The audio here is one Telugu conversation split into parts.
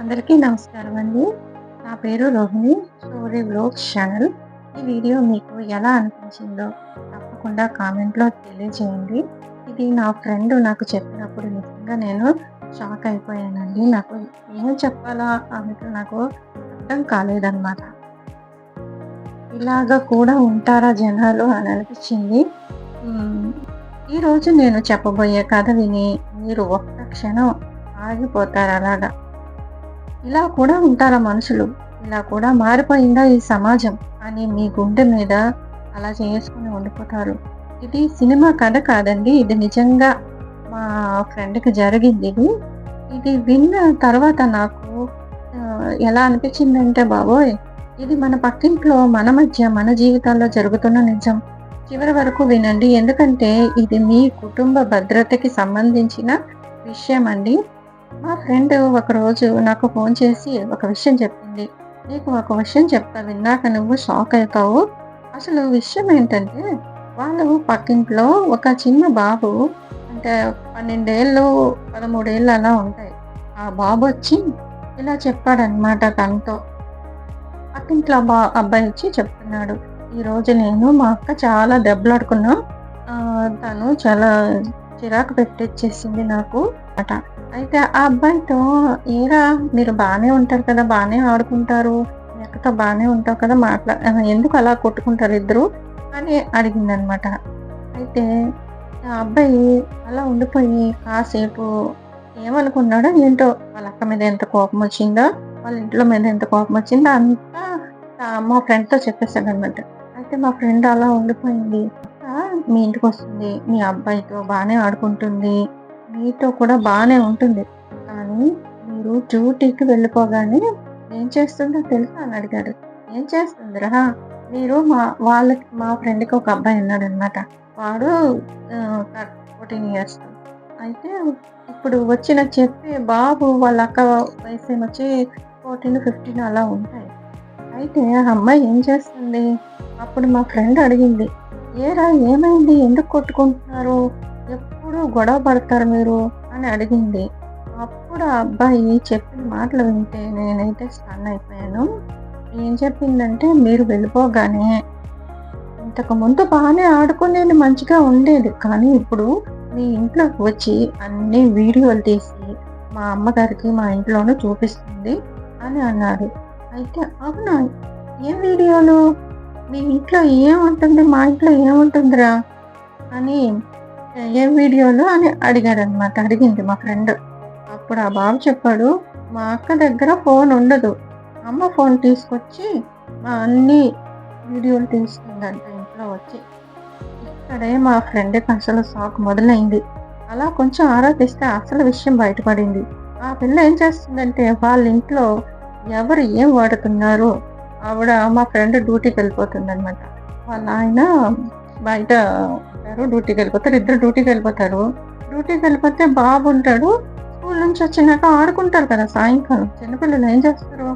అందరికీ నమస్కారం అండి. నా పేరు రోహిణి. Story vlogs channel. ఈ వీడియో మీకు ఎలా అనిపించిందో తప్పకుండా కామెంట్‌లో తెలియజేయండి. ఇది నా ఫ్రెండ్ నాకు చెప్పినప్పుడు నిజంగా నేను షాక్ అయిపోయానండి. నాకు ఏం చెప్పాలా ఆమెతో నాకు అర్థం కాలేదనమాట. ఇలాగ కూడా ఉంటారా జనాలు అని అనిపించింది. హ్మ్. ఈరోజు నేను చెప్పబోయే కథ విని మీరు ఒక్క క్షణం ఆగిపోతారు అలాగా. ఇలా కూడా ఉంటారా మనుషులు? ఇలా కూడా మారిపోయిందా ఈ సమాజం అని మీ గుండె మీద అలా చేసుకొని ఉండిపోతారు. ఇది సినిమా కథ కాదండి. ఇది నిజంగా మా ఫ్రెండ్‌కి జరిగిందిది. ఇది విన్న తర్వాత నాకు ఎలా అనిపించిందంటే బాబోయ్! ఇది మన పక్కింట్లో, మన మధ్య, మన జీవితాల్లో జరుగుతున్న నిజం. చివరి వరకు వినండి. ఎందుకంటే ఇది మీ కుటుంబ భద్రతకి సంబంధించిన విషయమండి. మా ఫ్రెండ్ ఒకరోజు నాకు ఫోన్ చేసి ఒక విషయం చెప్పింది. "నీకు ఒక విషయం చెప్తా విన్నాక నువ్వు షాక్ అయితావు. అసలు విషయం ఏంటంటే వాళ్ళు పక్కింట్లో ఒక చిన్న బాబు అంటే 12 ఏళ్ళు, 13 ఏళ్ళు అలా ఉంటాయి. ఆ బాబొచ్చి ఇలా చెప్పాడనమాట తనతో. పక్కింట్లో అబ్బాయి వచ్చి చెప్తున్నాడు. "ఈరోజు నేను మా అక్క చాలా దెబ్బలాడుకున్నాం. తను చాలా చిరాకు పెట్టిచ్చేసింది నాకు" అట. అయితే ఆ అబ్బాయితో "ఏరా మీరు బానే ఉంటారు కదా! బానే ఆడుకుంటారు. మీ అక్కతో బానే ఉంటావు కదా! ఎందుకు అలా కొట్టుకుంటారు ఇద్దరు" అని అడిగిందనమాట. అయితే ఆ అబ్బాయి అలా ఉండిపోయి కాసేపు ఏమనుకున్నాడో ఏంటో వాళ్ళ అక్క మీద ఎంత కోపమొచ్చిందో, వాళ్ళ ఇంట్లో మీద ఎంత కోపమొచ్చిందో అంతా మా ఫ్రెండ్‌తో చెప్పేసాడనమాట. అయితే మా ఫ్రెండ్ అలా ఉండిపోయింది. "అక్క మీ ఇంటికొస్తుంది. మీ అబ్బాయితో బానే ఆడుకుంటుంది. మీతో కూడా బానే ఉంటుంది. కానీ మీరు డ్యూటీకి వెళ్ళిపోగానే ఏం చేస్తుందో తెలుసా?" అని అడిగాడు. "ఏం చేస్తుందిరా?" మీరు మా ఫ్రెండ్‌కి ఒక అబ్బాయి ఉన్నాడనమాట. వాడు 14 ఇయర్స్. అయితే ఇప్పుడు వచ్చిన చెప్పే బాబు వాళ్ళ అక్క వయసేమొచ్చి 14, 15 అలా ఉంటాయి. అయితే ఆ అమ్మాయి ఏం చేస్తుంది? అప్పుడు మా ఫ్రెండ్ అడిగింది. "ఏరా ఏమైంది? ఎందుకు కొట్టుకుంటున్నారు? ఎప్పుడు గొడవ పడతారు మీరు" అని అడిగింది. అప్పుడు ఆ అబ్బాయి చెప్పిన మాటలు వింటే నేనైతే స్టన్ అయిపోయాను. ఏం చెప్పిందంటే, "మీరు వెళ్ళిపోగానే ఇంతకుముందు బానే ఆడుకునేది మంచిగా ఉండేది. కానీ ఇప్పుడు మీ ఇంట్లోకి వచ్చి అన్ని వీడియోలు తీసి మా అమ్మగారికి మా ఇంట్లోనూ చూపిస్తుంది" అని అన్నాడు. అయితే "అవునా? ఏం వీడియోలు? మీ ఇంట్లో ఏముంటుంది? మా ఇంట్లో ఏముంటుందిరా" అని "ఏం వీడియోలు" అని అడిగాడనమాట. అడిగింది మా ఫ్రెండ్. అప్పుడు ఆ బాబు చెప్పాడు, "మా అక్క దగ్గర ఫోన్ ఉండదు. అమ్మ ఫోన్ తీసుకొచ్చి అన్ని వీడియోలు తీస్తుందంట ఇంట్లో వచ్చి." ఇక్కడే మా ఫ్రెండ్‌కి అసలు షాక్ మొదలైంది. అలా కొంచెం ఆరా తీస్తే అసలు విషయం బయటపడింది. ఆ పిల్ల ఏం చేస్తుందంటే వాళ్ళ ఇంట్లో ఎవరు ఏం వాడుతున్నారో మా ఫ్రెండ్ డ్యూటీకెళ్ళిపోతుందనమాట. వాళ్ళ ఆయన బయట డ్యూటీకెళ్ళిపోతారు. ఇద్దరు డ్యూటీకెళ్ళిపోతారు. డ్యూటీకెళ్ళిపోతే బాబుంటాడు. స్కూల్ నుంచి వచ్చినాక ఆడుకుంటారు కదా సాయంకాలం. చిన్నపిల్లలు ఏం చేస్తారు?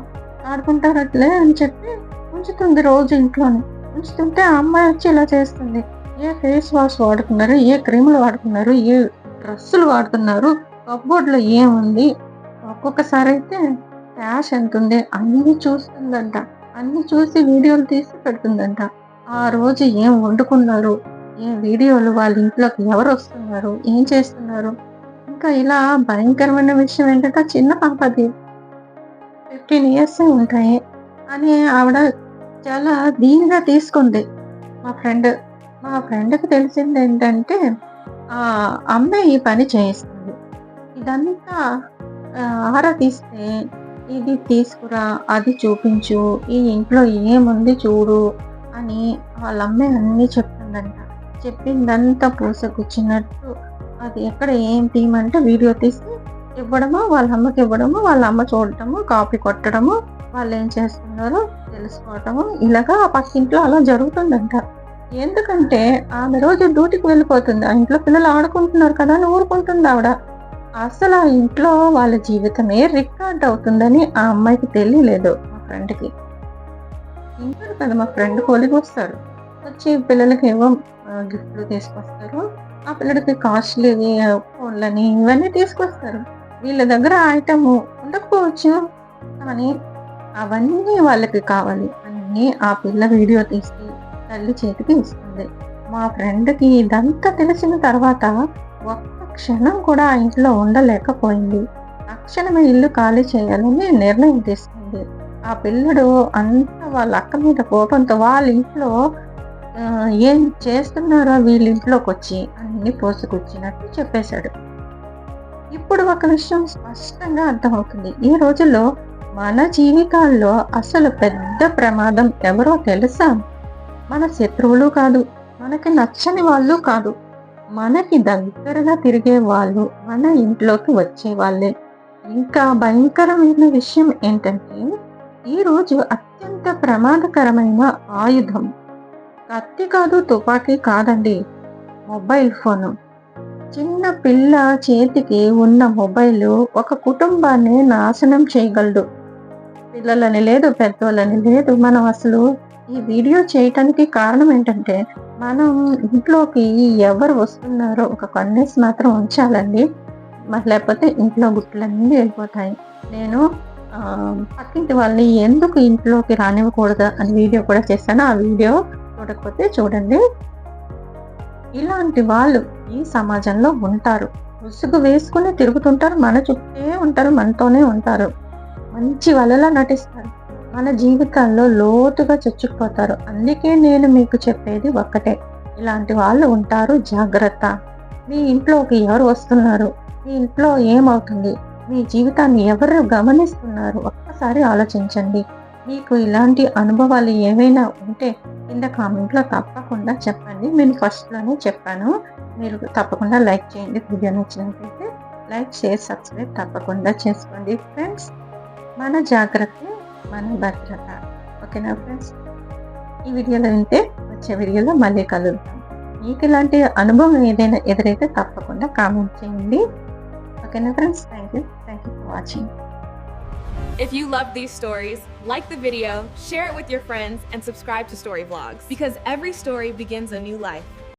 ఆడుకుంటారట్లే అని చెప్పి ఉంచుతుంది రోజు ఇంట్లోనే. ఉంచుతుంటే ఆ అమ్మాయి వచ్చి ఇలా చేస్తుంది. ఏ ఫేస్ వాష్ వాడుతున్నారు? ఏ క్రీములు వాడుతున్నారు? ఏ డ్రెస్సులు వాడుతున్నారు? కప్‌బోర్డ్‌లో ఏముంది? ఒక్కొక్కసారయితే క్యాష్ ఎంతుంది? అన్నీ చూస్తుందంట. అన్నీ చూసి వీడియోలు తీసి పెడుతుందంట. ఆ రోజు ఏం వండుకున్నారు? ఏ వీడియోలు వాళ్ళ ఇంట్లోకి ఎవరొస్తున్నారు? ఏం చేస్తున్నారు? ఇంకా ఇలా భయంకరమైన విషయం ఏంటంటే ఆ చిన్న పాపది 15 ఇయర్సే ఉంటాయి అని ఆవిడ చాలా దీనిగా తీసుకుంది మా ఫ్రెండ్. మా ఫ్రెండ్‌కి తెలిసిందేంటంటే అమ్మాయి ఈ పని చేస్తుంది. ఇదంతా ఆరా తీస్తే ఇది తీసుకురా, అది చూపించు, ఈ ఇంట్లో ఏముంది చూడు అని వాళ్ళ అమ్మాయి అన్నీ చెప్తుందంట. చెప్పిందంతా పూసగుచ్చినట్టు అది ఎక్కడ ఏం తీయమంటే వీడియో తీసి ఇవ్వడము, వాళ్ళ అమ్మకి ఇవ్వడము, వాళ్ళ అమ్మ చూడటము, కాపీ కొట్టడము, వాళ్ళేం చేస్తున్నారో తెలుసుకోవటము, ఇలాగా ఆ పక్కింట్లో అలా జరుగుతుందంట. ఎందుకంటే ఆమె రోజు డ్యూటీకి వెళ్ళిపోతుంది. ఆ ఇంట్లో పిల్లలు ఆడుకుంటున్నారు కదా అని ఊరుకుంటుందావిడ. అసలు ఆ ఇంట్లో వాళ్ళ జీవితమే రికార్డ్ అవుతుందని ఆ అమ్మాయికి తెలియలేదు మా ఫ్రెండ్‌కి. వింటారు కదా మా ఫ్రెండ్ కొలిగొస్తారు. వచ్చి పిల్లలకేమో గిఫ్ట్‌లు తీసుకొస్తారు. ఆ పిల్లడికి కాస్ట్‌లీవి ఫోన్‌లని ఇవన్నీ తీసుకొస్తారు. వీళ్ళ దగ్గర ఐటెము ఉండదు. ఉండకపోవచ్చు. కానీ అవన్నీ వాళ్ళకి కావాలి. అన్నీ ఆ పిల్ల వీడియో తీసి తల్లి చేతికి ఇస్తుంది. మా ఫ్రెండ్‌కి ఇదంతా తెలిసిన తర్వాత ఒక్క క్షణం కూడా ఆ ఇంట్లో ఉండలేకపోయింది. తక్షణమే ఇల్లు ఖాళీ చేయాలని నిర్ణయం తీసుకుంది. ఆ పిల్లడు అంత వాళ్ళ అక్క మీద కోపంతో వాళ్ళ ఇంట్లో ఏం చేస్తున్నారో వీళ్ళింట్లోకొచ్చి అన్నీ పోసుకొచ్చినట్టు చెప్పేశాడు. ఇప్పుడు ఒక విషయం స్పష్టంగా అర్థమవుతుంది. ఈ రోజుల్లో మన జీవితాల్లో అసలు పెద్ద ప్రమాదం ఎవరో తెలుసా? మన శత్రువులు కాదు, మనకి నచ్చని వాళ్ళు కాదు. మనకి దగ్గరగా తిరిగే వాళ్ళు మన ఇంట్లోకి వచ్చే వాళ్ళే. ఇంకా భయంకరమైన విషయం ఏంటంటే, ఈరోజు అత్యంత ప్రమాదకరమైన ఆయుధం కత్తి కాదు, తుపాకీ కాదండి. Mobile phone. చిన్న పిల్ల చేతికి ఉన్న మొబైలు ఒక కుటుంబాన్ని నాశనం చేయగలడు. పిల్లలని లేదు, పెద్దోళ్ళని లేదు. మనం అసలు ఈ వీడియో చేయటానికి కారణం ఏంటంటే, మనం ఇంట్లోకి ఎవరు వస్తున్నారో ఒక కన్నేసి మాత్రం ఉంచాలండి. లేకపోతే ఇంట్లో గుట్టులన్నీ వెళ్ళిపోతాయి. నేను పక్కింటి వాళ్ళని ఎందుకు ఇంట్లోకి రానివ్వకూడదు అని వీడియో కూడా చేశాను. ఆ వీడియో చూడకపోతే చూడండి. ఇలాంటి వాళ్ళు ఈ సమాజంలో ఉంటారు. ముసుగు వేసుకుని తిరుగుతుంటారు. మన చుట్టే ఉంటారు, మనతోనే ఉంటారు. మంచి వాళ్ళలా నటిస్తారు. మన జీవితాల్లో లోతుగా చొచ్చుకుపోతారు. అందుకే నేను మీకు చెప్పేది ఒక్కటే, ఇలాంటి వాళ్ళు ఉంటారు, జాగ్రత్త. మీ ఇంట్లోకి ఎవరు వస్తున్నారు? మీ ఇంట్లో ఏమవుతుంది? మీ జీవితాన్ని ఎవరు గమనిస్తున్నారు? ఒక్కసారి ఆలోచించండి. మీకు ఇలాంటి అనుభవాలు ఏవైనా ఉంటే కింద కామెంట్లో తప్పకుండా చెప్పండి. నేను ఫస్ట్లోనే చెప్పాను. మీరు తప్పకుండా లైక్ చేయండి. వీడియో నచ్చినట్లయితే లైక్, షేర్, సబ్స్క్రైబ్ తప్పకుండా చేసుకోండి ఫ్రెండ్స్. మన జాగ్రత్త మన భద్రత. ఓకేనా ఫ్రెండ్స్? ఈ వీడియోలో వింటే వచ్చే వీడియోలో మళ్ళీ కలుద్దాం. మీకు ఇలాంటి అనుభవం ఏదైనా ఎదురైతే తప్పకుండా కామెంట్ చేయండి. ఓకేనా friends? Thank you for watching. If you love these stories, like the video, share it with your friends, and subscribe to Story Vlogs, because every story begins a new life.